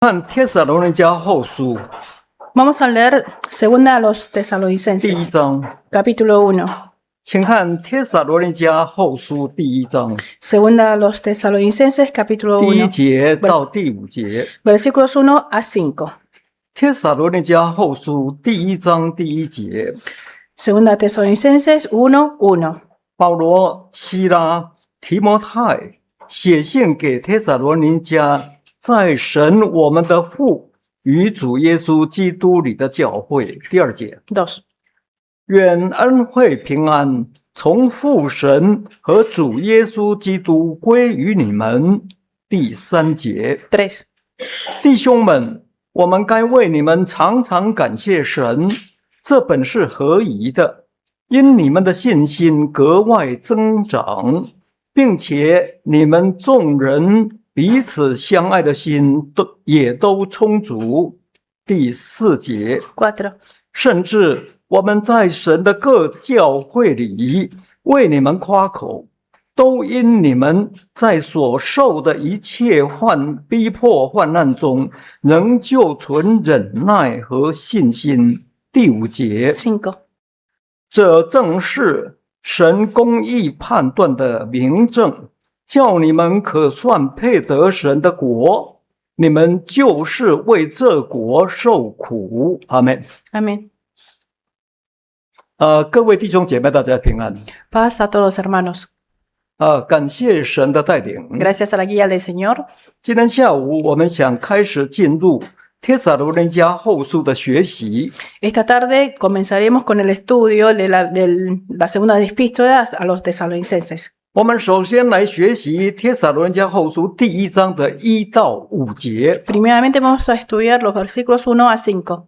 看帖撒罗尼迦后书 Vamos a leer 2 a los 第一 Tesalonicenses, 章， capítulo 1. 请看帖撒罗尼迦后书第一章 2 a los Tesalonicenses, capítulo 第一 1, 节到第五节。 versículos 1 a 5. 帖撒罗尼迦后书第一章第一节， 2 Tesalonicenses 1:1. 保罗、希拉、提摩太写信给帖撒罗尼迦，在神我们的父与主耶稣基督里的教会。第二节， 2. 愿恩惠平安从父神和主耶稣基督归于你们。第三节， 3. 弟兄们，我们该为你们常常感谢神，这本是合宜的，因你们的信心格外增长，并且你们众人彼此相爱的心也都充足。第四节， 4. 甚至我们在神的各教会里为你们夸口，都因你们在所受的一切逼迫患难中，仍旧存忍耐和信心。第五节， 5. 这正是神公义判断的明证，叫你们可算配得神的国，你们就是为这国受苦。阿们。 Amén. 各位弟兄姐妹，大家平安。 Paz a todos los hermanos. 感谢神的带领。 Gracias a la guía del Señor. 今天下午我们想开始进入帖撒罗尼迦后书的学习。 Esta tarde comenzaremos con el estudio de la segunda epístola a los Tesalonicenses. 我们首先来学习帖撒罗尼迦后书第一章的1到5节， Primeramente vamos a estudiar los versículos 1 a 5.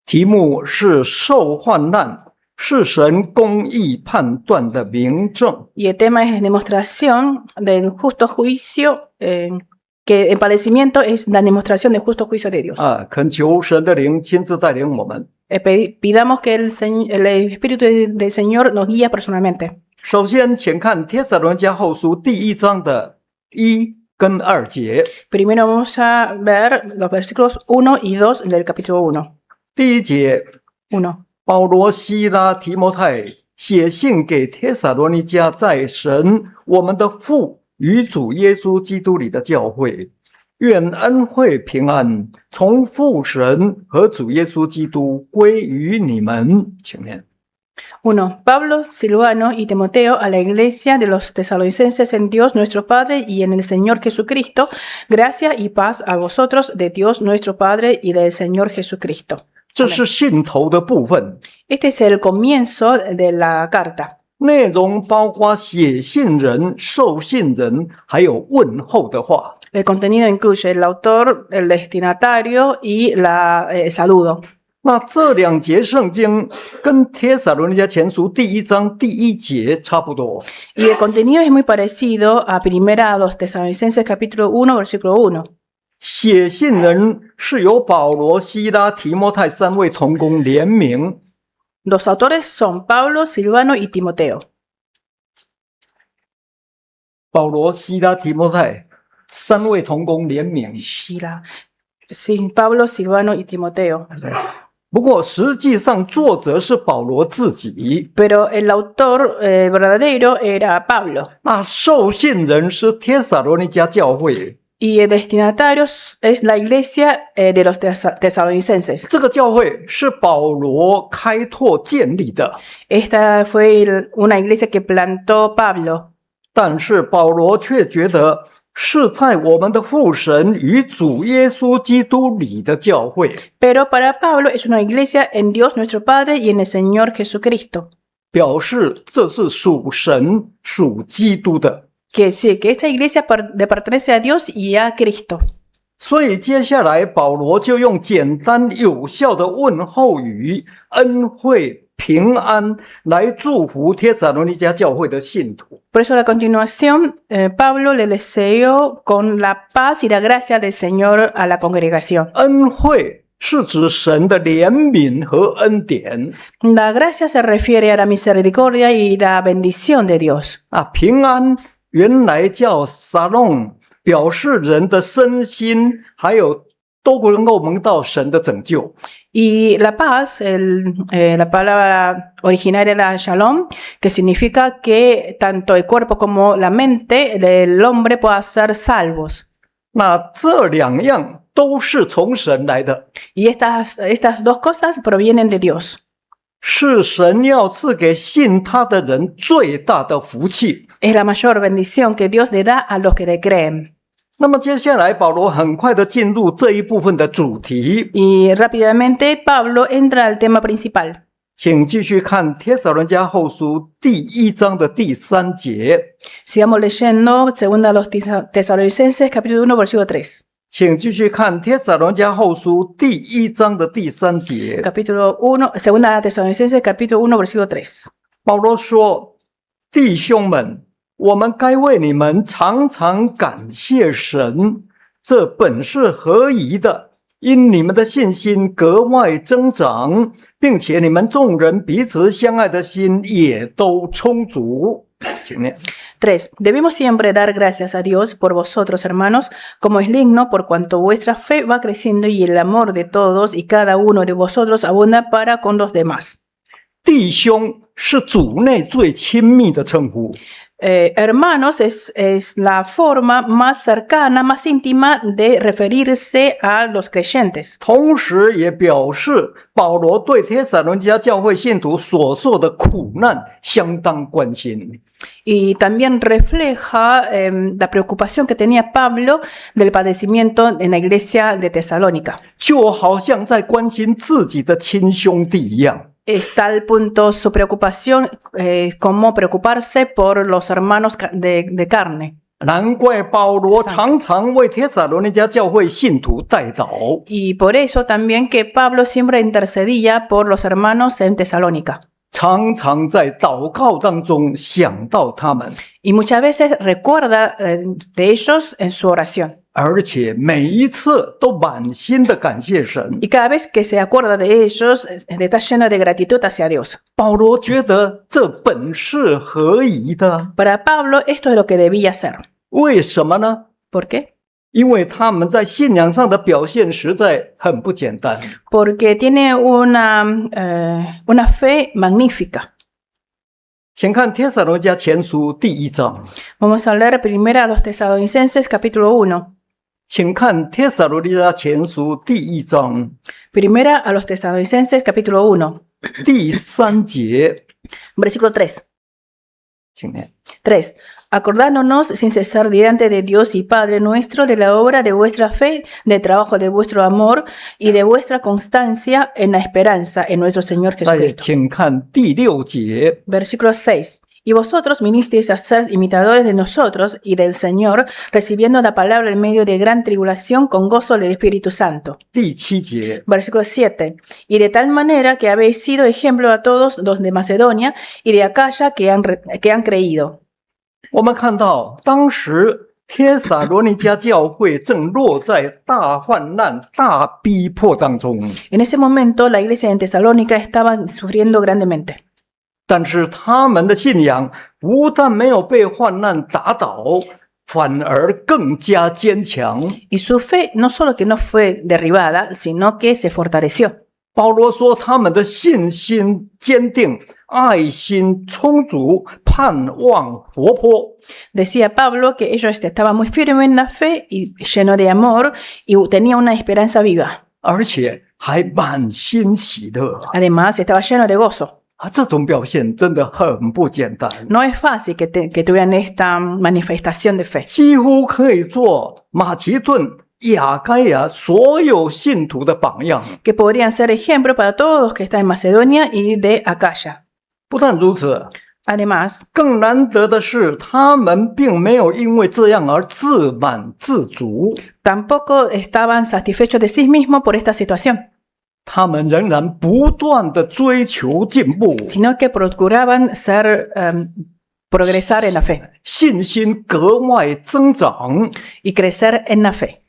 题目是受患难是神公义判断的明证。 Y el tema es demostración del justo juicio, que el padecimiento es la demostración del justo juicio de Dios. 恳求神的灵亲自带领我们。 Pidamos que el Espíritu del Señor nos guíe personalmente. 首先，请看帖撒罗尼迦后书第一章的1跟2节。 Primero vamos a ver los versículos 1 y 2 del capítulo 1. 第一节， 1. 保罗、希拉、提摩太写信给帖撒罗尼迦在神我们的父与主耶稣基督里的教会，愿恩惠平安从父神和主耶稣基督归于你们。请念。 1. Pablo, Silvano y Timoteo a la iglesia de los tesalonicenses en Dios nuestro Padre y en el Señor Jesucristo, gracia y paz a vosotros de Dios nuestro Padre y del Señor Jesucristo. 这是信头的部分， Este es el comienzo de la carta. 内容包括写信人、受信人，还有问候的话。 El contenido incluye el autor, el destinatario y el saludo. 那这两节圣经跟帖撒罗尼迦前书第一章第一节差不多。 Y el contenido es muy parecido a Primera a los Tesalonicenses capítulo 1, versículo 1. 写信人是由保罗、希拉、提摩太三位同工联名。 Los autores son Pablo, Silvano y Timoteo. 保罗、希拉、提摩太三位同工联名。 Shila. Sí, Pablo, Silvano y Timoteo. 不过实际上作者是保罗自己， Pero el autor verdadero era Pablo. 那受信人是帖撒罗尼迦教会。 Y el destinatario es la iglesia de los tesalonicenses. 这个教会是保罗开拓建立的， Esta fue una iglesia que plantó Pablo. 但是保罗却觉得是在我们的父神与主耶稣基督里的教会。 Pero para Pablo es una iglesia en Dios nuestro Padre y en el Señor Jesucristo. 表示这是属神、属基督的。 Que sí, que esta iglesia le pertenece a Dios y a Cristo. 所以接下来保罗就用简单有效的问候语恩惠平安来祝福帖撒罗尼迦教会的信徒。 Por eso a continuación Pablo le deseó con la paz y la gracia del Señor a la congregación. 恩惠是指神的怜悯和恩典。 La gracia se refiere a la misericordia y la bendición de Dios. 平安原来叫 Shalom， 表示人的身心还有都能够蒙到神的拯救。 Y la paz, la palabra originaria era shalom, que significa que tanto el cuerpo como la mente del hombre puedan ser salvos. 那这两样都是从神来的， Y estas dos cosas provienen de Dios. 是神要赐给信他的人最大的福气。 Es la mayor bendición que Dios le da a los que le creen. 那么接下来，保罗很快的进入这一部分的主题， Y rápidamente Pablo entra al tema principal. 请继续看《帖撒罗尼迦后书》第1章的第3节， Sigamos leyendo 2 a los Tesalonicenses, capítulo 1, versículo 3. 请继续看《帖撒罗尼迦后书》第1章的第3节。 Capítulo 1, 2 a Tesalonicenses, capítulo 1, versículo 3. 保罗说：“弟兄们，我们该为你们常常感谢神，这本是合宜的，因你们的信心格外增长，并且你们众人彼此相爱的心也都充足。”请念。 3. Debemos siempre dar gracias a Dios por vosotros, hermanos, como es digno, por cuanto vuestra fe va creciendo y el amor de todos y cada uno de vosotros abunda para con los demás. 弟兄是主内最亲密的称呼， Hermanos es la forma más cercana, más íntima de referirse a los creyentes. 同时也表示保罗对帖撒罗尼迦教会信徒所受的苦难相当关心。 Y también refleja la preocupación que tenía Pablo del padecimiento en la iglesia de Tesalónica. 就好像在关心自己的亲兄弟一样。 Está al punto su preocupación como preocuparse por los hermanos de carne. 难怪保罗常常为帖撒罗尼迦教会信徒代祷。 Y por eso también que Pablo siempre intercedía por los hermanos en Tesalónica. 常常在祷告当中想到他们， Y muchas veces recuerda de ellos en su oración. 而且每一次都满心的感谢神。 Y cada vez que se acuerda de ellos, está lleno de gratitud hacia Dios. 保罗觉得这本是合宜的， Para Pablo, esto es lo que debía hacer. 为什么呢？ ¿Por qué? 因为他们在信仰上的表现实在很不简单。 Porque tiene una fe magnífica. 请看帖撒罗尼迦前书第1章， Vamos a leer primero a los Tesalonicenses, capítulo 1. 请看帖撒罗尼迦前书第1章 Primera a los Tesalonicenses, capítulo 1, 第3节， versículo 3. 请念。 3. Acordándonos sin cesar delante de Dios y Padre nuestro de la obra de vuestra fe, del trabajo de vuestro amor y de vuestra constancia en la esperanza en nuestro Señor 再 Jesucristo. 请看第6节， Versículo 6. Y vosotros vinisteis a ser imitadores de nosotros y del Señor, recibiendo la palabra en medio de gran tribulación con gozo del Espíritu Santo. 第7节， Versículo 7. Y de tal manera que habéis sido ejemplo a todos los de Macedonia y de Acaya que han creído. 我们看到当时帖撒罗尼迦教会正落在大患难、大逼迫当中， En ese momento la iglesia en Tesalónica estaba sufriendo grandemente. 但是他们的信仰不但没有被患难打倒，反而更加坚强。 Y su fe no solo que no fue derribada, sino que se fortaleció. 保罗说，他们的信心坚定，爱心充足，盼望活泼。 Decía Pablo que ellos estaban muy firmes en la fe y lleno de amor y tenía una esperanza viva. 而且还满心喜乐 Además, estaba lleno de gozo. 啊！这种表现真的很不简单， No es fácil que tuvieran esta manifestación de fe. 几乎可以做马其顿、亚该亚所有信徒的榜样。 Que podrían ser ejemplo para todos los que están en Macedonia y de Acaya. 不但如此， Además, 更难得的是，他们并没有因为这样而自满自足， tampoco estaban satisfechos de sí mismos por esta situación, 他们仍然不断的追求进步， sino que procuraban progresar en la fe 信心格外增长。 y crecer en la fe.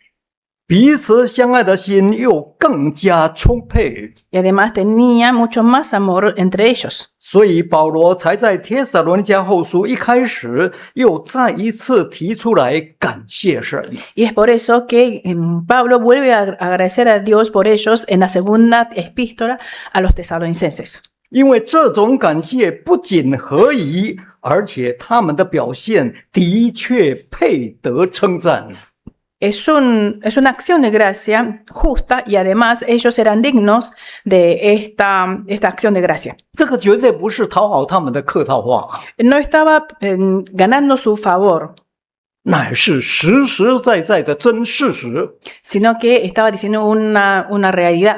彼此相爱的心又更加充沛。 y además tenía mucho más amor entre ellos. 所以保罗才在帖撒罗尼迦后书一开始又再一次提出来感谢神。 Y es por eso que Pablo vuelve a agradecer a Dios por ellos en la segunda epístola a los tesalonicenses. 因为这种感谢不仅合宜，而且他们的表现的确配得称赞。 Es una acción de gracia justa y además ellos eran dignos de esta acción de gracia. 这个绝对不是讨好他们的客套话， No estaba ganando su favor, 乃是实实在在的真事实。 sino que estaba diciendo una realidad,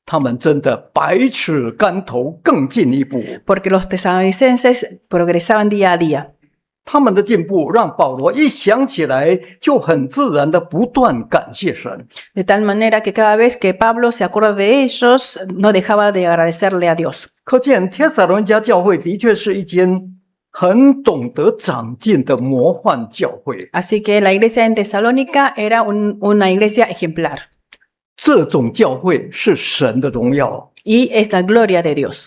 他们真的百尺竿头更进一步， porque los tesalonicenses progresaban día a día. 他们的进步让保罗一想起来就很自然的不断感谢神。 De tal manera que cada vez que Pablo se acuerda de ellos, no dejaba de agradecerle a Dios. 可见帖撒罗尼迦教会的确是一间很懂得长进的魔幻教会。 Así que la iglesia en Tesalónica era una iglesia ejemplar 这种教会是神的荣耀， y es la gloria de Dios.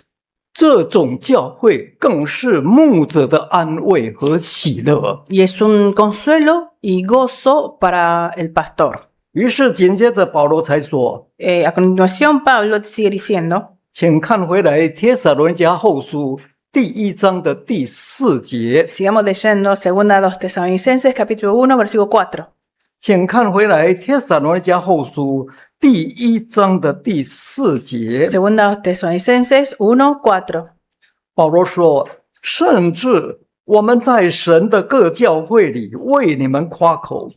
这种教会更是牧者的安慰和喜乐。 Y es un consuelo y gozo para el pastor. 于是紧接着保罗才说， A continuación, Pablo sigue diciendo, 请看回来帖撒罗尼迦后书第1章的第4节， sigamos leyendo 2 a los Tesalonicenses capítulo 1, versículo 4. 请看回来帖撒罗尼迦后书第1章的第4节。 2 a los Tesalonicenses 1, 4. 保罗说，甚至我们在神的各教会里为你们夸口，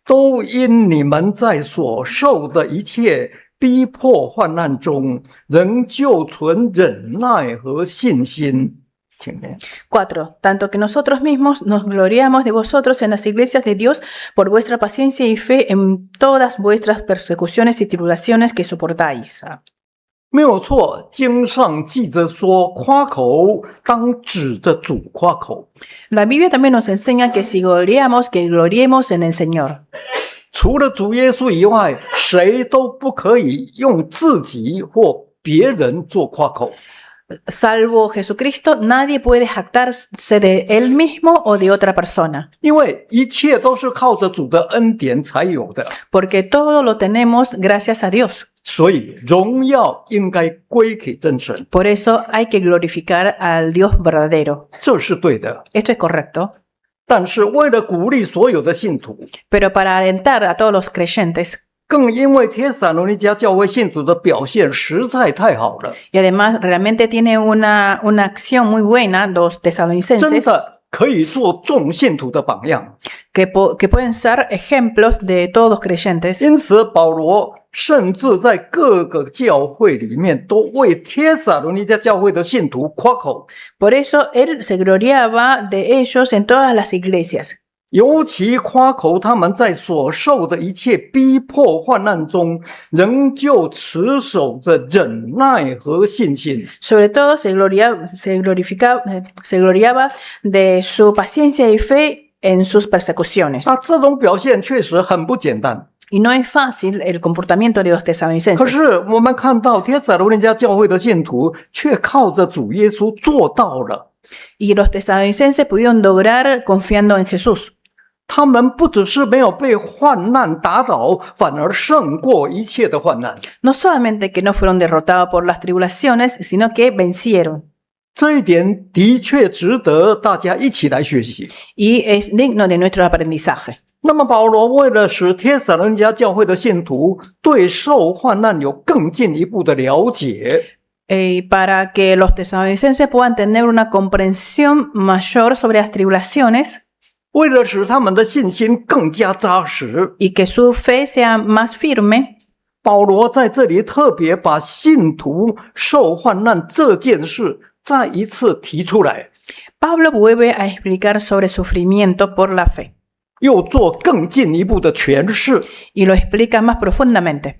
都因你们在所受的一切逼迫患难中，仍旧存忍耐和信心。请念。 4. Tanto que nosotros mismos nos gloriamos de vosotros en las iglesias de Dios por vuestra paciencia y fe en todas vuestras persecuciones y tribulaciones que soportáis. 没有错，经上记着说，夸口当指着主夸口。 La Biblia también nos enseña que si gloriamos, que gloriemos en el Señor. 除了主耶稣以外，谁都不可以用自己或别人做夸口。 Salvo Jesucristo, nadie puede jactarse de él mismo o de otra persona, 因为一切都是靠着主的恩典才有的， porque todo lo tenemos gracias a Dios. 所以荣耀应该归给真神， Por eso hay que glorificar al Dios verdadero. 这是对的。 Esto es correcto. 但是为了鼓励所有的信徒， Pero para alentar a todos los creyentes, 更因为帖撒罗尼迦教会信徒的表现实在太好了， y además realmente tiene una acción muy buena los 真 tesalonicenses, 的可以做众信徒的榜样。 que pueden ser ejemplos de todos los creyentes. 因此，保罗甚至在各个教会里面都为帖撒罗尼迦教会的信徒夸口， Por eso él se gloriaba de ellos en todas las iglesias. 尤其夸口他们在所受的一切逼迫患难中，仍旧持守着忍耐和信心。 Sobre todo se gloriaba de su paciencia y fe en sus persecuciones. 这种表现确实很不简单。 Y no es fácil el comportamiento de los 可 tesalonicenses. 是我们看到帖撒罗尼迦教会的信徒却靠着主耶稣做到了。 Y los tesalonicenses pudieron lograr confiando en Jesús. 他们不只是没有被患难打倒，反而胜过一切的患难。 No solamente que no fueron derrotados por las tribulaciones, sino que vencieron. 这一点的确值得大家一起来学习。 Y es digno de nuestro aprendizaje. 那么保罗为了使帖撒罗尼迦教会的信徒对受患难有更进一步的了解， Para que los tesalonicenses puedan tener una comprensión mayor sobre las tribulaciones 为了使他们的信心更加扎实， y que su fe sea más firme, 保罗在这里特别把信徒受患难这件事再一次提出来， Pablo vuelve a explicar sobre sufrimiento por la fe 又做更进一步的诠释。 y lo explica más profundamente.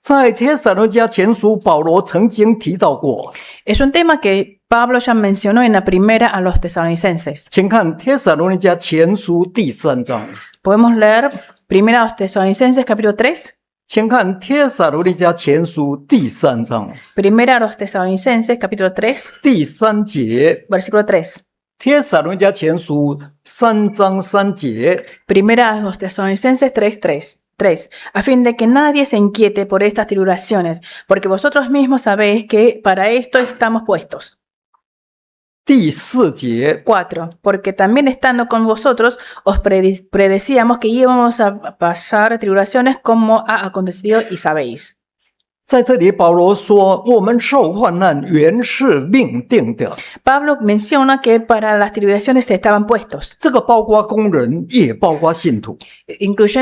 在帖撒罗尼迦前书，保罗曾经提到过， Es un tema que Pablo ya mencionó en la primera a los tesalonicenses. 请看帖撒罗尼迦前书第3章。 Podemos leer primera a los tesalonicenses capítulo 3. 请看帖撒罗尼迦前书第3章 Primera a los Tesalonicenses, capítulo 3, 第3节。 versículo 3. 帖撒罗尼迦前书3章3节， Primera a los Tesalonicenses 3, a fin de que nadie se inquiete por estas tribulaciones, porque vosotros mismos sabéis que para esto estamos puestos. 第4节， 4. Porque también estando con vosotros os predecíamos que íbamos a pasar tribulaciones como ha acontecido y sabéis. 在这里保罗说，我们受患难原是命定的， Pablo menciona que para las tribulaciones estaban puestos. 这个包括工人，也包括信徒。 Incluye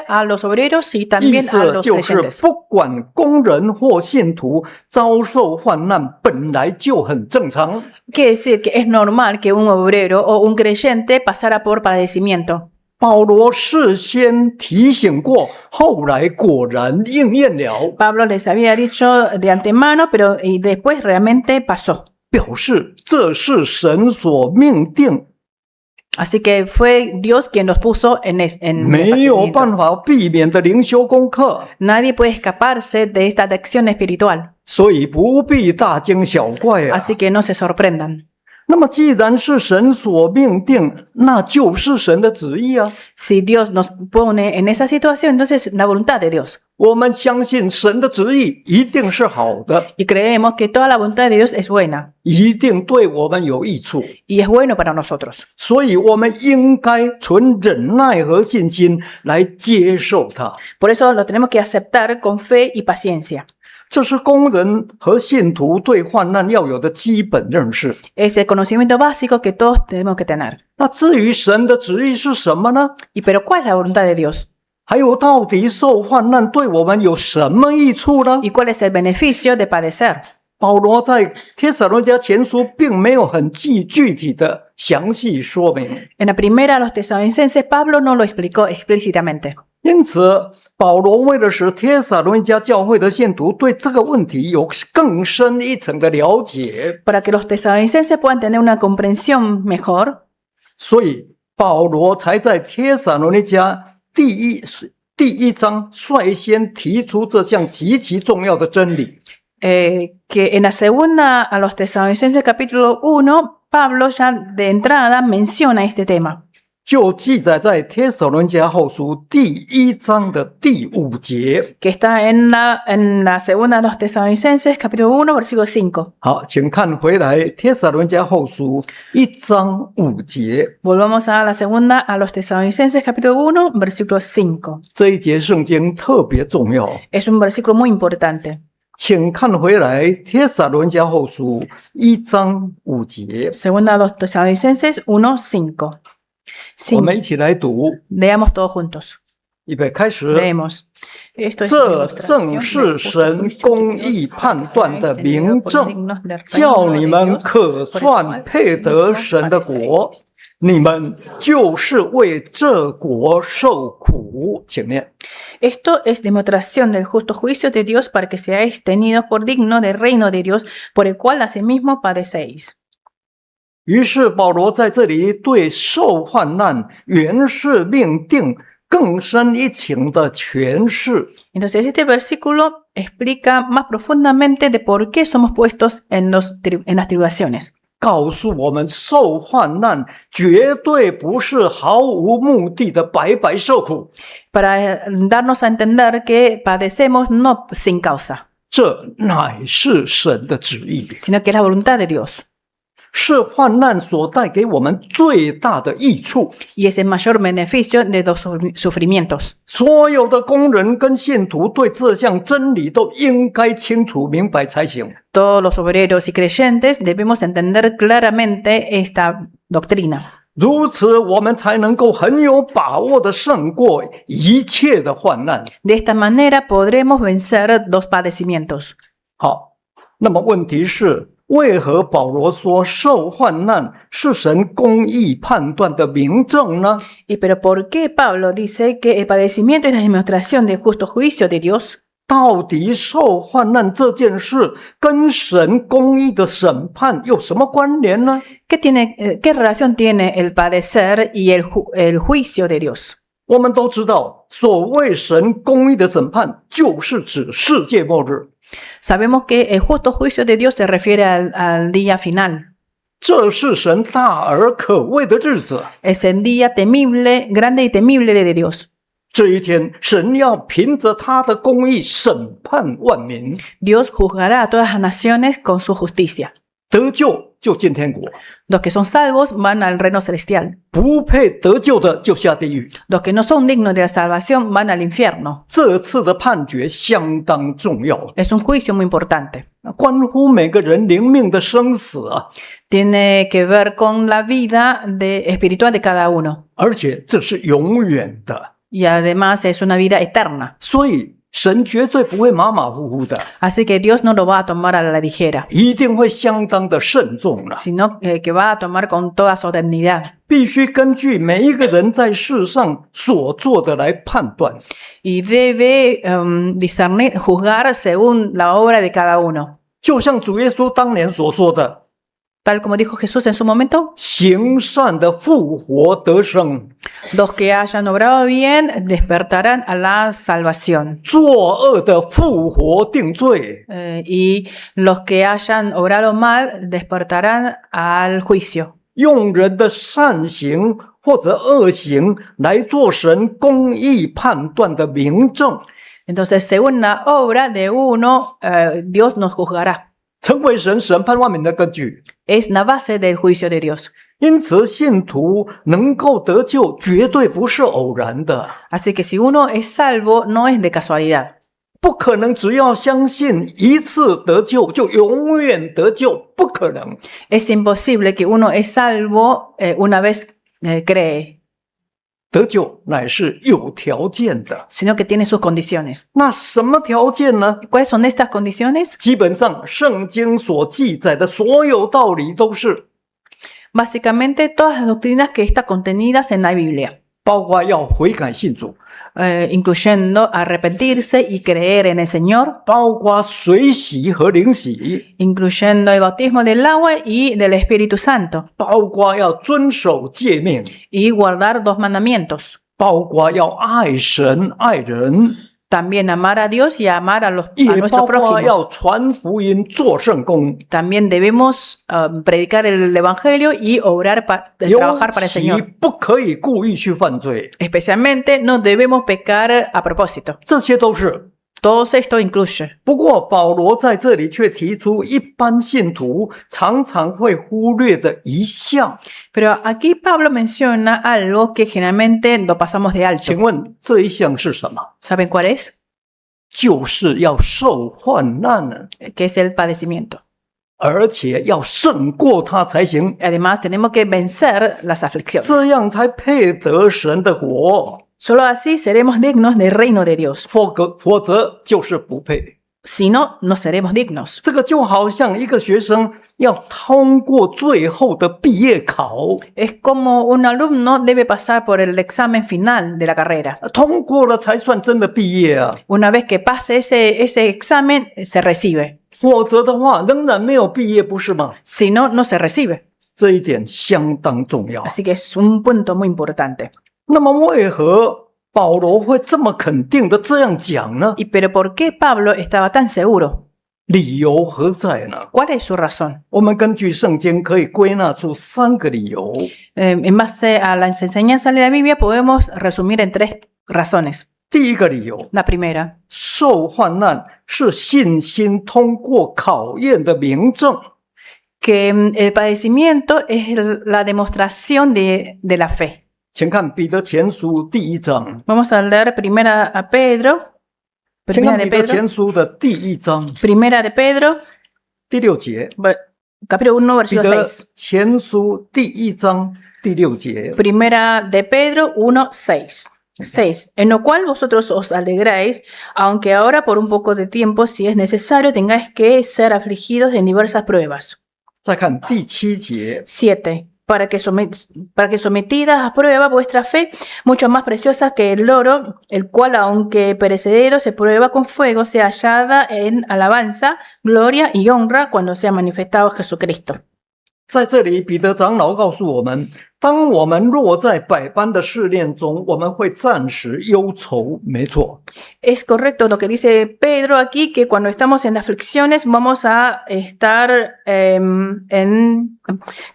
a los obreros y 意 también a 思 los 就是 creyentes. 不管工人或信徒遭受患难，本来就很正常。 Quiere decir que es normal que un obrero o un creyente pasara por padecimiento. 保罗事先提醒过，后来果然应验了， Pablo les había dicho de antemano, pero y después realmente pasó. 表示这是神所命定， Así que fue Dios quien los puso en el 没有 padecimiento. 办法避免的灵修功课， Nadie puede escaparse de esta acción espiritual. 所以不必大惊小怪啊。 Así que no se sorprendan. 那么既然是神所命定，那就是神的旨意啊。 Si Dios nos pone en esa situación, entonces la voluntad de Dios. 我们相信神的旨意一定是好的， Y creemos que toda la voluntad de Dios es buena 一定对我们有益处， y es bueno para nosotros. 所以我们应该存忍耐和信心来接受它。 Por eso lo tenemos que aceptar con fe y paciencia. 这是工人和信徒对患难要有的基本认识。 Es el conocimiento básico que todos tenemos que tener. 那至于神的旨意是什么呢？ Pero ¿cuál es la voluntad de Dios? 还有到底受患难对我们有什么益处呢？ ¿Y cuál es el beneficio de padecer? 保罗在帖撒罗尼迦前书并没有很具体的详细说明， En la primera a los tesalonicenses, Pablo no lo explicó explícitamente. 因此保罗为了使帖撒罗尼迦教会的信徒对这个问题有更深一层的了解， Para que los tesalonicenses puedan tener una comprensión mejor, 所以保罗才在帖撒罗尼迦第一章率先提出这项极其重要的真理。 que en la segunda a los tesalonicenses capítulo 1, Pablo ya de entrada menciona este tema. 就记载在帖撒罗尼迦后书第1章的第5节。 Que está en la segunda a los tesalonicenses capítulo 1, versículo 5. 好，请看回来帖撒罗尼迦后书1章5节， Volvamos a la segunda a los tesalonicenses capítulo 1, versículo 5. 这一节圣经特别重要。 Es un versículo muy importante. 请看回来帖撒罗尼迦后书1章5节， Segunda a los tesalonicenses 1, 5. 我们一起来读， Leamos todos juntos. 预备开始。 Leemos. Esto es 这正是神公义判断的明证，叫你们可算配得神的国。你们就是为这国受苦。请念。 Esto es demostración del justo juicio de Dios para que seáis tenidos por digno del reino de Dios, por el cual asimismo padecéis. 于是保罗在这里对受患难原是命定更深一层的诠释。 Entonces este versículo explica más profundamente de por qué somos puestos en las tribulaciones. 告诉我们，受患难绝对不是毫无目的的白白受苦， Para darnos a entender que padecemos no sin causa, 这乃是神的旨意， sino que es la voluntad de Dios. 是患难所带给我们最大的益处。 Y es el mayor beneficio de los sufrimientos. 所有的工人跟信徒对这项真理都应该清楚明白才行。 Todos los obreros y creyentes debemos entender claramente esta doctrina. 如此，我们才能够很有把握的胜过一切的患难。 De esta manera podremos vencer los padecimientos. 好，那么问题是，为何保罗说受患难是神公义判断的明证呢？ Pero ¿por qué Pablo dice que el padecimiento es la demostración del justo juicio de Dios? 到底受患难这件事跟神公义的审判有什么关联呢？ ¿Qué relación tiene el padecer y el juicio de Dios? 我们都知道，所谓神公义的审判，就是指世界末日。 Sabemos que el justo juicio de Dios se refiere al día final. 这是神大而可畏的日子。 Es el día temible, grande y temible de Dios. 这一天，神要凭着他的公义审判万民， Dios juzgará a todas las naciones con su justicia. 得救就进天国， Los que son salvos van al reino celestial. 不配得救的就下地狱。 Los que no son dignos de la salvación van al infierno. 这次的判决相当重要， Es un juicio muy importante. 关乎每个人灵命的生死啊！ Tiene que ver con la vida espiritual de cada uno. 而且这是永远的， Y además es una vida eterna. 所以神绝对不会马马虎虎的， Así que Dios no lo va a tomar a la ligera, 一定会相当的慎重了。 sino que va a tomar con toda solemnidad. 必须根据每一个人在世上所做的来判断。 Y debe discernir, juzgar según la obra de cada uno. 就像主耶稣当年所说的， Tal como dijo Jesús en su momento, 行善的复活得生， los que hayan obrado bien despertarán a la salvación. 作恶的复活定罪。 Y los que hayan obrado mal despertarán al juicio. 用人的善行或者恶行来做神公义判断的明证， Entonces, según la obra de uno, Dios nos juzgará. 成为神审判万民的根据。 Es la base del juicio de Dios. 因此，信徒能够得救，绝对不是偶然的， Así que si uno es salvo, no es de casualidad. 不可能只要相信一次得救就永远得救，不可能。 Es imposible que uno es salvo una vez cree, 得救乃是有条件的。 sino que tiene sus condiciones. 那什么条件呢？ ¿Cuáles son estas condiciones? 基本上，圣经所记载的所有道理都是， Básicamente, todas las doctrinas que están contenidas en la Biblia, 包括要悔改信主， incluyendo arrepentirse y creer en el Señor, 包括水洗和灵洗， incluyendo el bautismo del agua y del Espíritu Santo, 包括要遵守诫命， y guardar 2 mandamientos. 包括要爱神爱人， También amar a Dios y amar a 也 nuestros 包括要 prójimos. 传福音做圣工。 También debemos predicar el Evangelio y obrar trabajar para el 尤其 Señor. 不可以故意去犯罪， Especialmente no debemos pecar a propósito. 这些都是。 Todo esto incluye. 不过，保罗在这里却提出一般信徒常常会忽略的一项， Pero aquí Pablo menciona algo que generalmente lo pasamos de 请 alto. 问这一项是什么？ ¿Saben cuál es? 就是要受患难呢， Que es el padecimiento. 而且要胜过它才行， Además, tenemos que vencer las aflicciones. 这样才配得神的国， Solo así seremos dignos del reino de Dios. 否则就是不配。 Si no, no seremos dignos. 这个就好像一个学生要通过最后的毕业考， Es como un alumno debe pasar por el examen final de la carrera. 通过了才算真的毕业啊， Una vez que pase ese examen, se recibe. 否则的话仍然没有毕业，不是吗？ Si no, no se recibe. 这一点相当重要。 Así que es un punto muy importante. 那么为何保罗会这么肯定的这样讲呢？ Pero ¿por qué Pablo estaba tan seguro? 理由何在呢？ ¿Cuál es su razón? 我们根据圣经可以归纳出3个理由。 En base a las enseñanzas de la Biblia podemos resumir en 3 razones. 第一个理由， La primera, 受患难是信心通过考验的明证。 que el padecimiento es la demostración de la fe. 请看彼得前书第1章， Vamos a leer primera a Pedro. 请 Primera 看 de 彼得 Pedro. 前书的第1章 Primera de Pedro, 第6节。 capítulo 1, 彼 versículo 得 6. 前书第1章第6节。 Primera de Pedro 1, 6. 6. En lo cual vosotros os alegráis, aunque ahora por un poco de tiempo, si es necesario, tengáis que ser afligidos en diversas pruebas. 再看第7节， 7. Para que sometida a prueba vuestra fe, mucho más preciosa que el oro, el cual, aunque perecedero, se prueba con fuego, sea hallada en alabanza, gloria y honra cuando sea manifestado Jesucristo. 在这里，彼得长老告诉我们，当我们落在百般的试炼中，我们会暂时忧愁，没错。Es correcto lo que dice Pedro aquí, que cuando estamos en aflicciones vamos a estar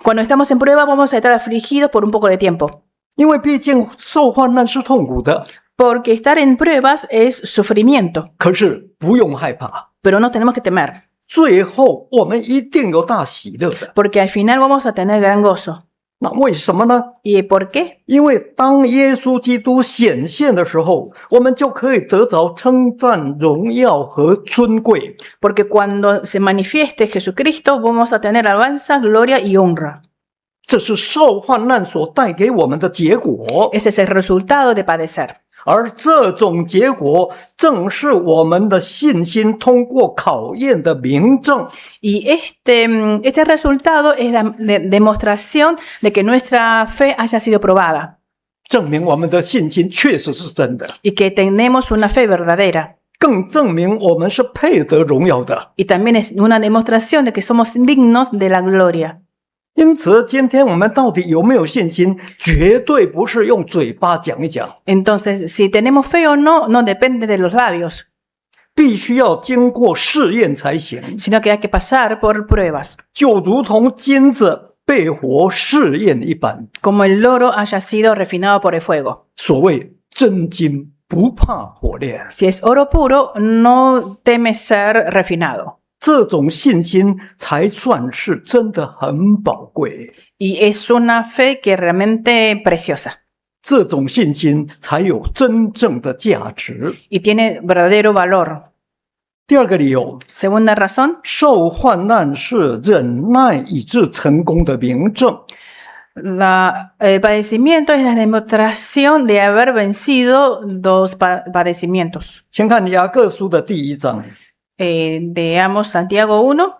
cuando estamos en prueba vamos a estar afligidos por un poco de tiempo. 因为毕竟受患难是痛苦的， Porque estar en pruebas es sufrimiento, 可是不用害怕， pero no tenemos que temer, 最后我们一定有大喜乐的。 porque al final vamos a tener gran gozo. 那为什么呢？ ¿Y por qué? 因为当耶稣基督显现的时候，我们就可以得着称赞、荣耀和尊贵。 Porque cuando se manifieste Jesucristo vamos a tener alabanza, gloria y honra. 这是受患难所带给我们的结果， Ese es el resultado de padecer. 而这种结果正是我们的信心通过考验的明证。 Y este resultado es la demostración de que nuestra fe haya sido probada 证明我们的信心确实是真的， y que tenemos una fe verdadera. 更证明我们是配得荣耀的。 Y también es una demostración de que somos dignos de la gloria. 因此，今天我们到底有没有信心，绝对不是用嘴巴讲一讲， Entonces, si tenemos fe o no, no depende de los labios, 必须要经过试验才行。 sino que hay que pasar por pruebas, 就如同金子被火试验一般。 como el oro haya sido refinado por el fuego. 所谓真金不怕火炼， Si es oro puro, no teme ser refinado. 这种信心才算是真的很宝贵。 Y es una fe que realmente preciosa 这种信心才有真正的价值。 y tiene verdadero valor. 第二个理由， Segunda razón, 受患难是忍耐以致成功的明证。 el padecimiento es la demostración de haber vencido dos padecimientos. 请看雅各书的第1章， Veamos Santiago 1,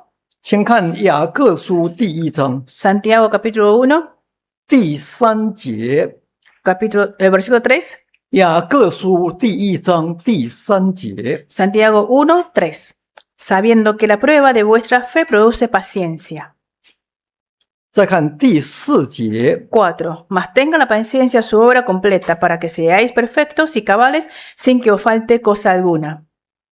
请看雅各书第1章 Santiago capítulo 1, 第3节。 versículo 3, 雅各书第1章第3节， Santiago 1, 3. Sabiendo que la prueba de vuestra fe produce paciencia. 再看第4节， 4. Mas tenga la paciencia su obra completa para que seáis perfectos y cabales sin que os falte cosa alguna.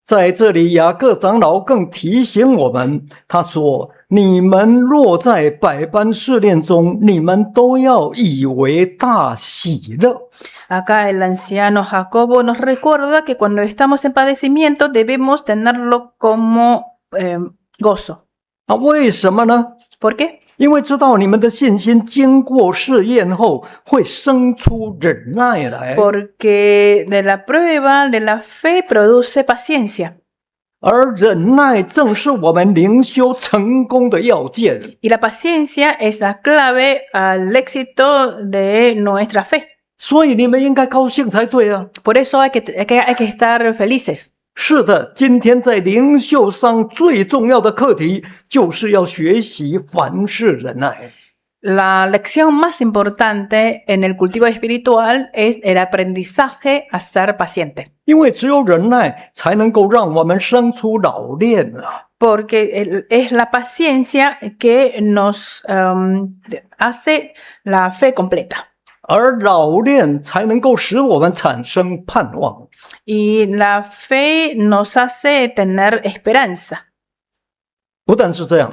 在这里，雅各长老更提醒我们，他说：“你们若在百般试炼中，你们都要以为大喜乐。” Acá el anciano Jacobo nos recuerda que cuando estamos en padecimiento debemos tenerlo como gozo. 为什么呢？ ¿Por qué? 因为知道你们的信心经过试验后，会生出忍耐来， Porque de la prueba de la fe produce paciencia. 而忍耐正是我们灵修成功的要件。 Y la paciencia es la clave al éxito de nuestra fe. 所以你们应该高兴才对啊！ Por eso hay que estar felices. 是的，今天在灵修上最重要的课题，就是要学习凡事忍耐。 La lección más importante en el cultivo espiritual es el aprendizaje a ser paciente. 因为只有忍耐，才能够让我们生出老练啊！ Porque es la paciencia que nos hace la fe completa. 而老练才能够使我们产生盼望。 Y la fe nos hace tener esperanza. 不但是这样，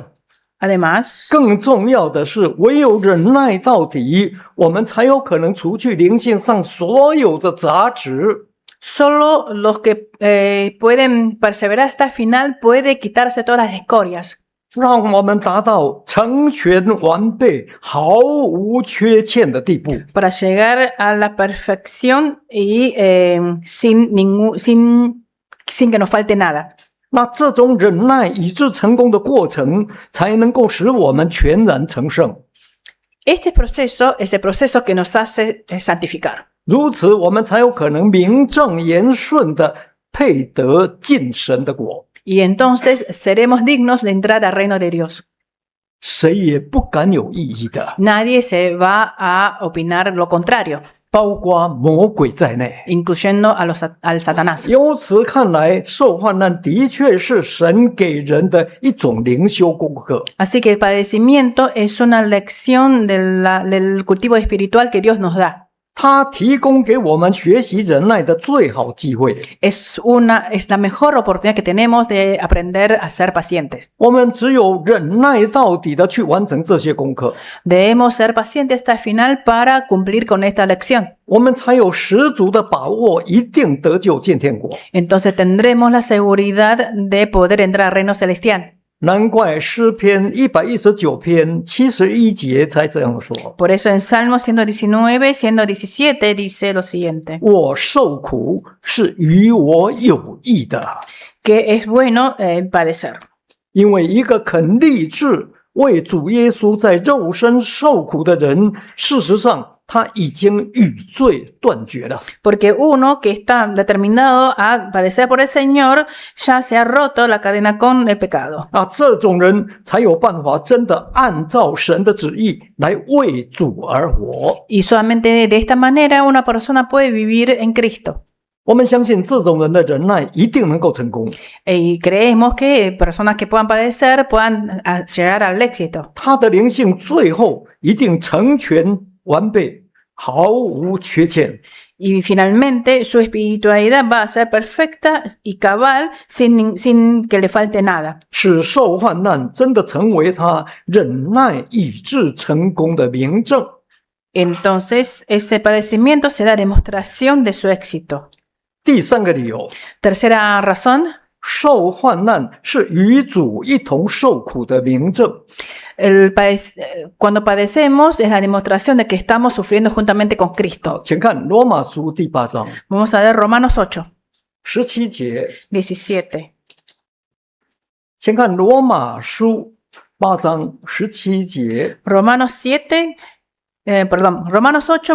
Además, 更重要的是，唯有忍耐到底，我们才有可能除去灵性上所有的杂质。 solo los que pueden perseverar hasta el final puede quitarse todas las escorias. 让我们达到成全完备、毫无缺欠的地步。 Para llegar a la perfección y sin que nos falte nada. 那这种忍耐以致成功的过程，才能够使我们全然成圣。 Este proceso es el proceso que nos hace santificar. 如此，我们才有可能名正言顺的配得进神的国。 Y entonces seremos dignos de entrar al reino de Dios. 谁也不敢有异议的。 Nadie se va a opinar lo contrario. 包括魔鬼在内。 incluyendo al Satanás. 由此看来，受患难的确是神给人的一种灵修功课。 Así que el padecimiento es una lección del cultivo espiritual que Dios nos da. 它提供给我们学习忍耐的最好机会。 Es la mejor oportunidad que tenemos de aprender a ser pacientes. 我们只有忍耐到底的去完成这些功课， Debemos ser pacientes hasta el final para cumplir con esta lección. 我们才有十足的把握，一定得救见天国。 Entonces tendremos la seguridad de poder entrar al reino celestial. 难怪诗篇119篇71节才这样说： Por eso en Salmo 119, 117 dice lo siguiente: 我受苦是与我有益的， que es bueno padecer. 因为一个肯立志为主耶稣在肉身受苦的人，事实上他已经与罪断绝了。 Porque uno que está determinado a padecer por el Señor ya se ha roto la cadena con el pecado. 这种人才有办法真的按照神的旨意来为主而活。 Y solamente de esta manera una persona puede vivir en Cristo. 我们相信这种人的忍耐一定能够成功， Y creemos que personas que puedan padecer puedan llegar al éxito. 他的灵性最后一定成全完备，毫无缺欠。 Y finalmente su espiritualidad va a ser perfecta y cabal sin que le falte nada. 使受患难真的成为他忍耐以致成功的明证。 Entonces ese padecimiento será demostración de su éxito. 第三个理由， Tercera razón, 受患难是与主一同受苦的明证。 cuando padecemos es la demostración de que estamos sufriendo juntamente con Cristo. 请看罗马书第8章 Vamos a ver Romanos 8, 17节， 17. 请看罗马书8章17节。 Romanos 8,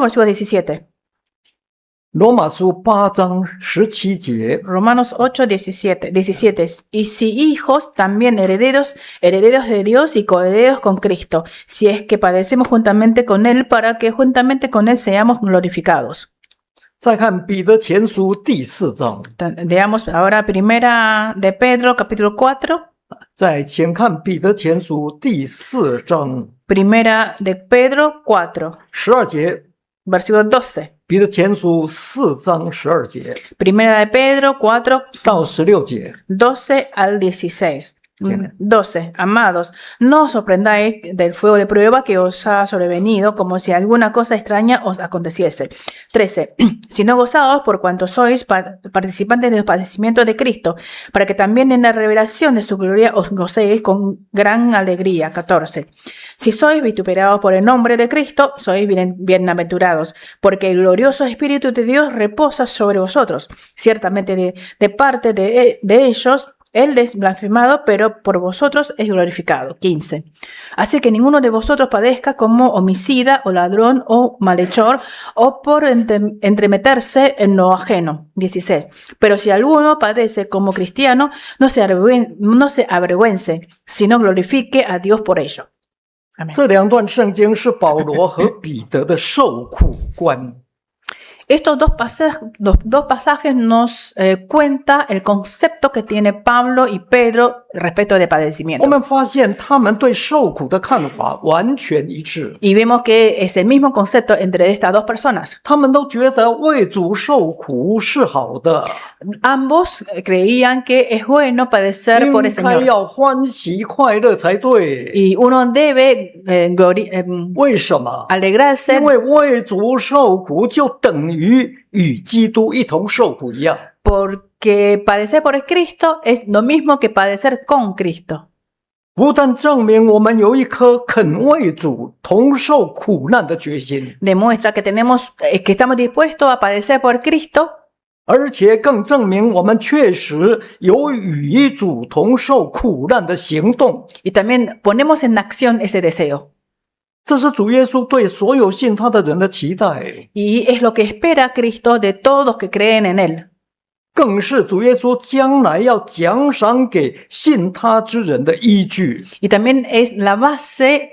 versículo 17. 罗马书8章17节， Romanos 8, 17. Y si hijos, también herederos, herederos de Dios y coherederos con Cristo, si es que padecemos juntamente con Él, para que juntamente con Él seamos glorificados. 再看彼得前书第4章， Veamos ahora primera de Pedro, capítulo 4. 再请看彼得前书第4章 Primera de Pedro 4, 12节， versículo 12. 彼得前书4章12节 Primera de Pedro 4, 到16节。 12 al 16. Bien. 12. Amados, no os sorprendáis del fuego de prueba que os ha sobrevenido, como si alguna cosa extraña os aconteciese. 13. Sino gozaos por cuanto sois participantes de los padecimientos de Cristo, para que también en la revelación de su gloria os gocéis con gran alegría. 14. Si sois vituperados por el nombre de Cristo, sois bienaventurados, porque el glorioso Espíritu de Dios reposa sobre vosotros. Ciertamente de parte de ellos, Él es blasfemado, pero por vosotros es glorificado. 15. Así que ninguno de vosotros padezca como homicida o ladrón o malhechor o por entremeterse en lo ajeno. 16. Pero si alguno padece como cristiano, no se avergüence, sino glorifique a Dios por ello. Amén. 这两段圣经是保罗和彼得的受苦观。 Estos dos pasajes nos cuenta el concepto que tiene Pablo y Pedro respecto de 我 padecimiento. 们发现他们对受苦的看法完全一致， Y vemos que es el mismo concepto entre estas dos personas. 他们都觉得为主受苦是好的， Ambos creían que es bueno padecer 应 por el 该 Señor. 要欢喜快乐才对。 Y uno debe 为什么？ alegrarse 因为为主受苦就等于与基督一同受苦一样。 porque padecer por Cristo es lo mismo que padecer con Cristo. 不但证明我们有一颗肯为主同受苦难的决心， Demuestra que estamos dispuestos a padecer por Cristo, 而且更证明我们确实有与主同受苦难的行动。 y también ponemos en acción ese deseo. 这是主耶稣对所有信他的人的期待。 Y es lo que espera Cristo de todos los que creen en Él. 更是主耶稣将来要奖赏给信他之人的依据。 Y también es la base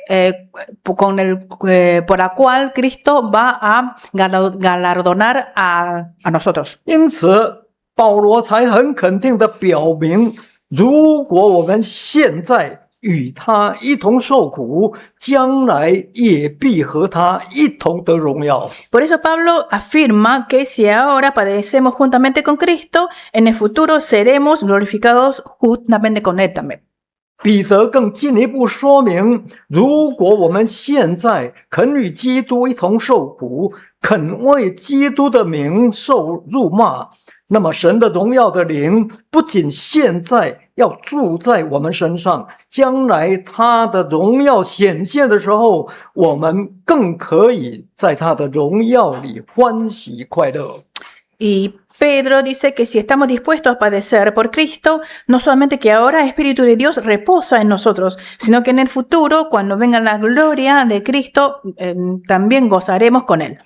por la cual Cristo va a galardonar a nosotros. 因此，保罗才很肯定地表明，如果我们现在与他一同受苦，将来也必和他一同得荣耀。 Por eso Pablo afirma que si ahora padecemos juntamente con Cristo, en el futuro seremos glorificados juntamente con Él también. 彼得更进一步说明，如果我们现在肯与基督一同受苦，肯为基督的名受辱骂，那么神的荣耀的灵不仅现在要住在我们身上，将来他的荣耀显现的时候，我们更可以在他的荣耀里欢喜快乐。 Y Pedro dice que si estamos dispuestos a padecer por Cristo, no solamente que ahora el Espíritu de Dios reposa en nosotros, sino que en el futuro, cuando venga la gloria de Cristo, también gozaremos con Él.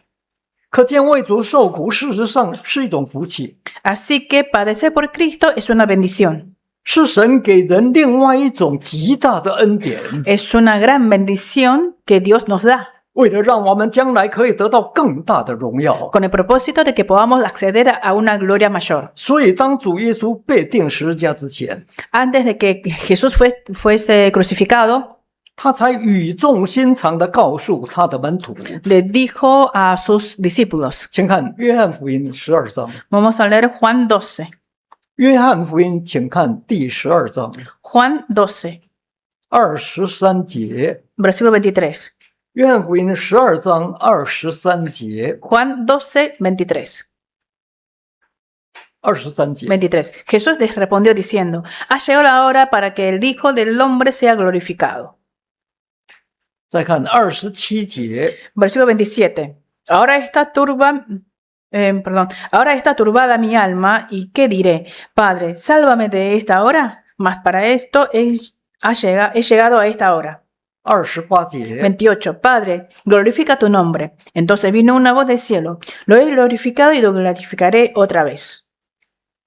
可见为主受苦，事实上是一种福气， Así que padecer por Cristo es una bendición, 是神给人另外一种极大的恩典， es una gran bendición que Dios nos da, 为了让我们将来可以得到更大的荣耀。 con el propósito de que podamos acceder a una gloria mayor. 所以，当主耶稣被钉十字架之前， Antes de que Jesús fuese crucificado, 他才语重心长地告诉他的门徒。 le dijo a sus discípulos. 请看约翰福音12章， Vamos a leer Juan 12. 约翰福音，请看第12章 Juan 12, 23节。 versículo 23. 约翰福音12章23节 Juan 12, 23. ，23节。 23. Jesús les respondió diciendo, ha llegado la hora para que el Hijo del Hombre sea glorificado. 再看27节， Versículo 27. Ahora está turbada mi alma, ¿y qué diré? Padre, sálvame de esta hora, mas para esto he llegado a esta hora. 28节， 28. Padre, glorifica tu nombre. Entonces vino una voz del cielo. Lo he glorificado y lo glorificaré otra vez.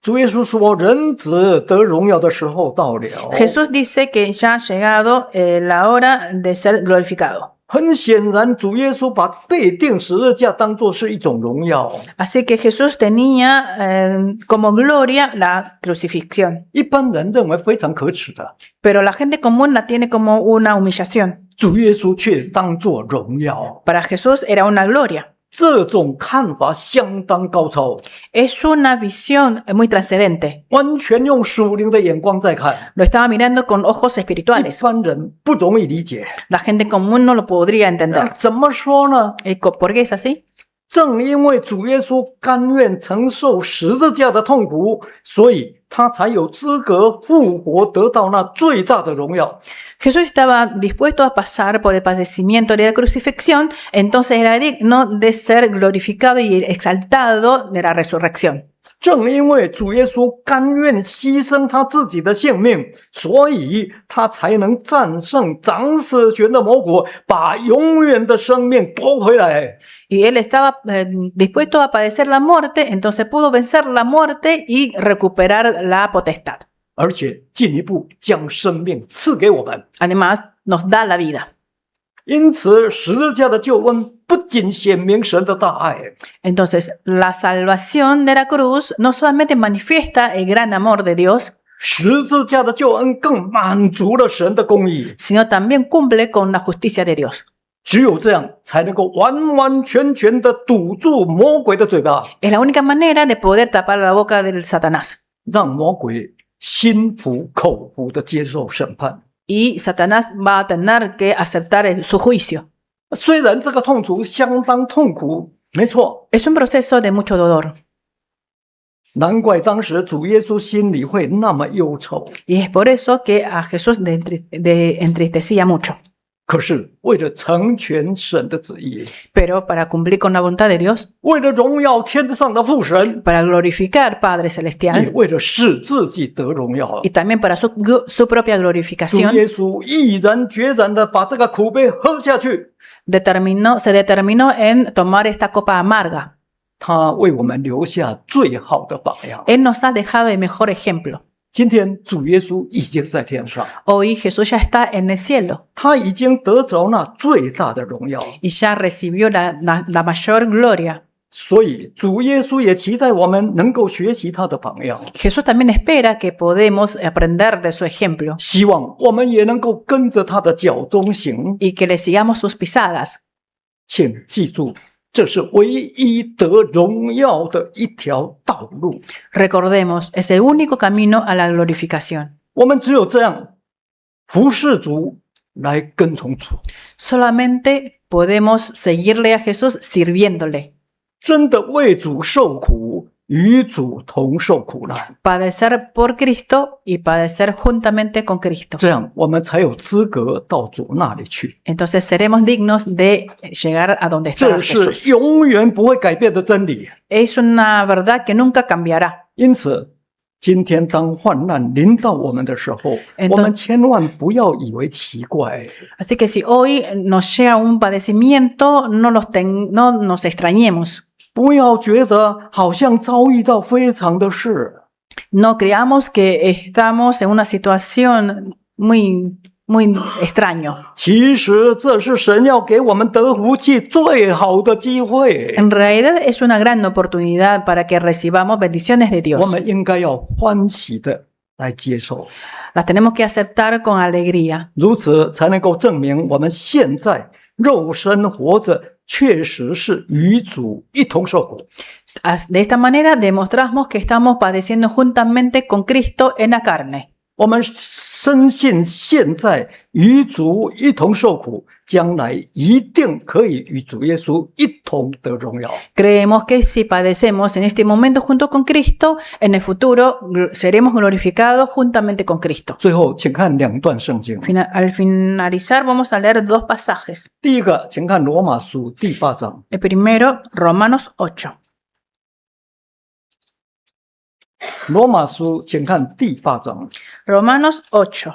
主耶稣说：“人子得荣耀的时候到了。” Jesús dice que ya ha llegado la hora de ser glorificado. 很显然，主耶稣把被钉十字架当作是一种荣耀。 Así que Jesús tenía como gloria la crucifixión. 一般人认为非常可耻的， Pero la gente común la tiene como una humillación. 主耶稣却当作荣耀。 Para Jesús era una gloria. 这种看法相当高超， Es una visión muy trascendente. 完全用属灵的眼光在看， Lo estaba mirando con ojos 一 espirituales. 般人不容易理解。 La gente común no lo podría entender. 怎么说呢？ ¿Por qué es así? 正因为主耶稣甘愿承受十字架的痛苦，所以他才有资格复活，得到那最大的荣耀。 Jesús estaba dispuesto a pasar por el padecimiento de la crucifixión, entonces era digno de ser glorificado y exaltado de la resurrección. 正因为主耶稣甘愿牺牲他自己的性命，所以他才能战胜掌死权的魔鬼，把永远的生命夺回来。 Y él estaba dispuesto a padecer la muerte, entonces pudo vencer la muerte y recuperar la potestad. 而且进一步将生命赐给我们。 Además, nos da la vida. 因此，十字架的救恩不仅显明神的大爱， Entonces, la salvación de la cruz no solamente manifiesta el gran amor de Dios, 十字架的救恩更满足了神的公义。 sino también cumple con la justicia de Dios. 只有这样，才能够完完全全的堵住魔鬼的嘴巴， Es la única manera de poder tapar la boca del Satanás. 让魔鬼心服口服的接受审判。 Y Satanás va a tener que aceptar su juicio. 虽然这个痛楚相当痛苦，没错， Es un proceso de mucho dolor. 难怪当时主耶稣心里会那么忧愁。 Y es por eso que a Jesús le entristecía mucho. 可是为了成全神的旨意， Pero para cumplir con la voluntad de Dios, 为了荣耀天上的父神， para glorificar Padre 也 Celestial 为了使自己得荣耀， y también para su propia 主 glorificación, 耶稣毅然决然的把这个苦杯喝下去。 se determinó en tomar esta copa amarga. 他为我们留下最好的榜样。 Él nos ha dejado el mejor ejemplo. 今天主耶稣已经在天上， Hoy Jesús ya está en el cielo 他已经得着那最大的荣耀， y ya recibió la mayor gloria. 所以主耶稣也期待我们能够学习他的榜样， Jesús también espera que podemos aprender de su ejemplo 希望我们也能够跟着他的脚中行。 y que le sigamos sus pisadas. 请记住，这是唯一得荣耀的一条道路。 Recordemos, es el único camino a la glorificación. 我们只有这样服侍主，来跟从主， Solamente podemos seguirle a Jesús sirviéndole, 真的为主受苦，与主同受苦难， padecer por Cristo y padecer juntamente con Cristo. 这样我们才有资格到主那里去。 Entonces seremos dignos de llegar a donde está 这是 Jesús. 永远不会改变的真理。 Es una verdad que nunca cambiará. 因此，今天当患难临到我们的时候， Entonces- 我们千万不要以为奇怪。 Así que si hoy nos llega un padecimiento, no nos extrañemos. 不要觉得好像遭遇到非常的事， No creamos que estamos en una situación muy extraño. 其实这是神要给我们得福气最好的机会。 En realidad es una gran oportunidad para que recibamos bendiciones de 我 Dios. 们应该要欢喜的来接受， Las tenemos que aceptar con alegría. 如此才能够证明我们现在肉身活着，确实是与主一同受苦。 De esta manera demostramos que estamos padeciendo juntamente con Cristo en la carne. 我们深信现在与主一同受苦，将来一定可以与主耶稣一同得荣耀。 Creemos que si padecemos en este momento junto con Cristo, en el futuro seremos glorificados juntamente con Cristo. 最后，请看两段圣经。 Al finalizar vamos a leer dos pasajes. 第一个，请看罗马书第8章。 El primero, Romanos 8. 罗马书，请看第8章 Romanos 8,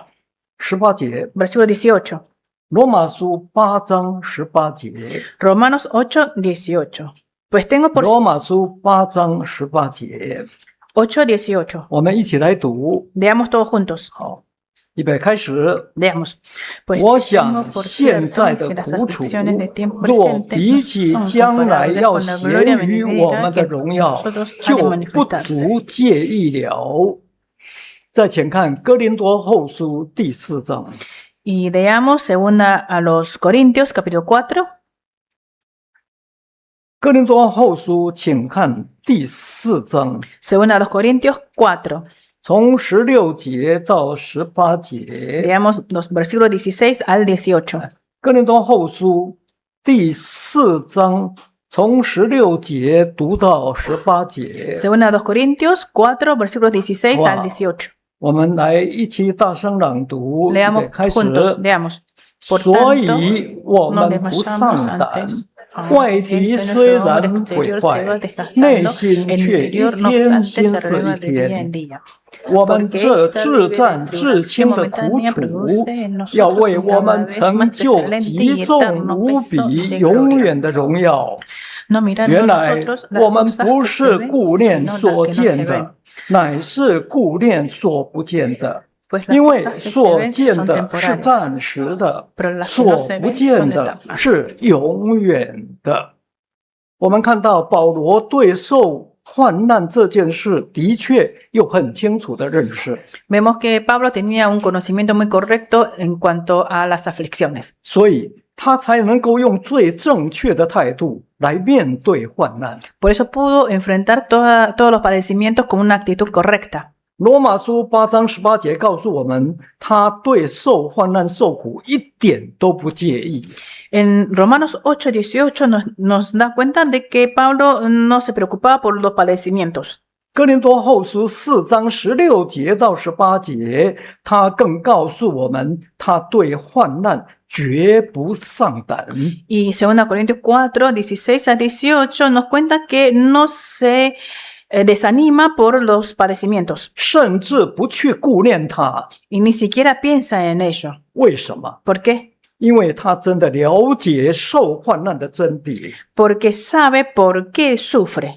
18节。 versículo 18. 罗马书8章18节。 Romanos 8, 18. Pues tengo por 罗马书8章18节， 8, 18. 我们一起来读。 Leamos todos juntos. 好，预备开始。 Leamos. Pues 我 tengo 想 por 现 cierto 在的 que las 苦楚， aflicciones de tiempo 若 presente 比 no 起 son 将来 comparables 要 con la 显 gloria 于我 venidera 们的 que 荣耀， nosotros ha 就 de 不 manifestarse. 足介意了。再请看哥林多后书第4章。 Y leamos segunda a los Corintios, capítulo 4. 哥林多后书，请看第4章， Segunda a los Corintios 4. 从16节到18节。 Leamos los versículos 16 al 18. 哥林多后书第4章，从16节读到18节。 Segunda a los Corintios 4, versículos 16 al Wow. 18. 我们来一起大声朗读。预备 Leamos 开始。 juntos, leamos. Por 所 tanto, 以我 no 们不 desmayamos 丧胆， antes. 外体虽然毁坏，内心却一天新似一天。我们这至战至轻的苦楚，要为我们成就极重无比、永远的荣耀。原来我们不是顾念所见的，乃是顾念所不见的。因为所见的是暂时的，所不见的是永远的。我们看到保罗对受患难这件事的确有很清楚的认识， Vemos que Pablo tenía un conocimiento muy correcto en cuanto a las aflicciones. 所以他才能够用最正确的态度来面对患难。 Por eso pudo enfrentar todos los padecimientos con una actitud correcta. 罗马书8章18节告诉我们，他对受患难受苦一点都不介意。 En Romanos 8, 18 nos da cuenta de que Pablo no se preocupaba por los padecimientos. 哥林多后书4章16节到18节，他更告诉我们，他对患难绝不丧胆。 Y 2 Corintios 4, 16 a 18 nos cuenta que no se desanima por los padecimientos 甚至不去顾念他。 y ni siquiera piensa en ello. 为什么？ ¿Por qué? 因为他真的了解受患难的真谛， porque sabe por qué sufre.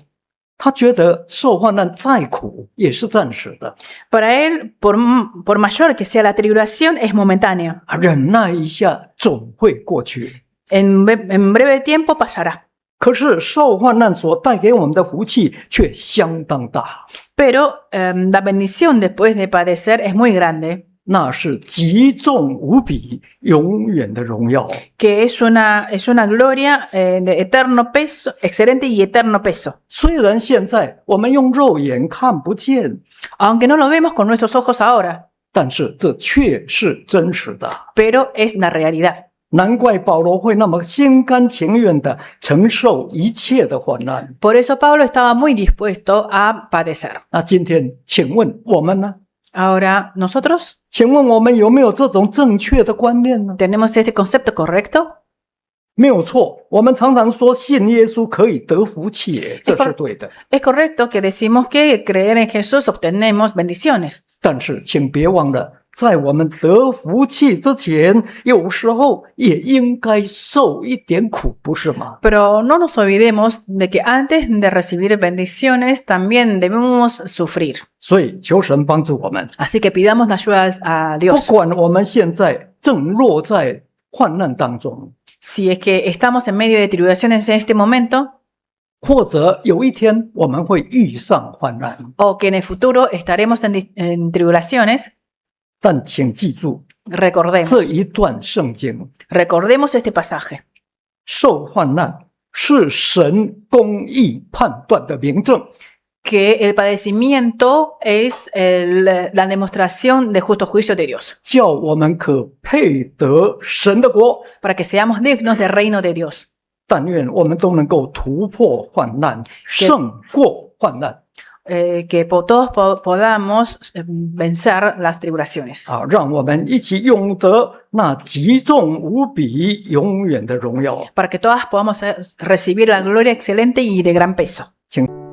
他觉得受患难再苦也是暂时的， Para él, por mayor que sea la tribulación, es momentánea. 忍耐一下总会过去。 En breve tiempo pasará. 可是受患难所带给我们的福气却相当大， Pero la bendición después de padecer es muy grande, 那是极重无比、永远的荣耀。 que es una gloria de eterno peso, excelente y eterno peso. 虽然现在我们用肉眼看不见， Aunque no lo vemos con nuestros ojos ahora, 但是这却是真实的。 pero es la realidad. 难怪保罗会那么心甘情愿地承受一切的患难。 Por eso Pablo estaba muy dispuesto a padecer. 那今天，请问我们呢？ Ahora, ¿nosotros 请问我们有没有这种正确的观念呢？ tenemos este concepto correcto? 没有错，我们常常说信耶稣可以得福气，这是对的。 Es correcto que decimos que creer en Jesús obtenemos bendiciones. 但是，请别忘了，在我们得福气之前，有时候也应该受一点苦，不是吗？ Pero no nos olvidemos de que antes de recibir bendiciones también debemos sufrir. 所以，求神帮助我们。 Así que pidamos la ayuda a 不 Dios. 管我们现在正落在患难当中， Si es que estamos en medio de tribulaciones en este momento, 或者有一天我们会遇上患难， o que en el futuro estaremos en tribulaciones, 但请记住 recordemos, 这一段圣经： recordemos este pasaje. 受患难是神公义判断的明证， Que el padecimiento es la demostración del justo juicio de Dios, 叫我们可配得神的国。 para que seamos dignos del reino de Dios. 但愿我们都能够突破患难，胜过患难。 Que todos podamos vencer las tribulaciones. 好，让我们一起永得那极重无比、永远的荣耀。 Para que todas podamos recibir la gloria excelente y de gran peso. 请。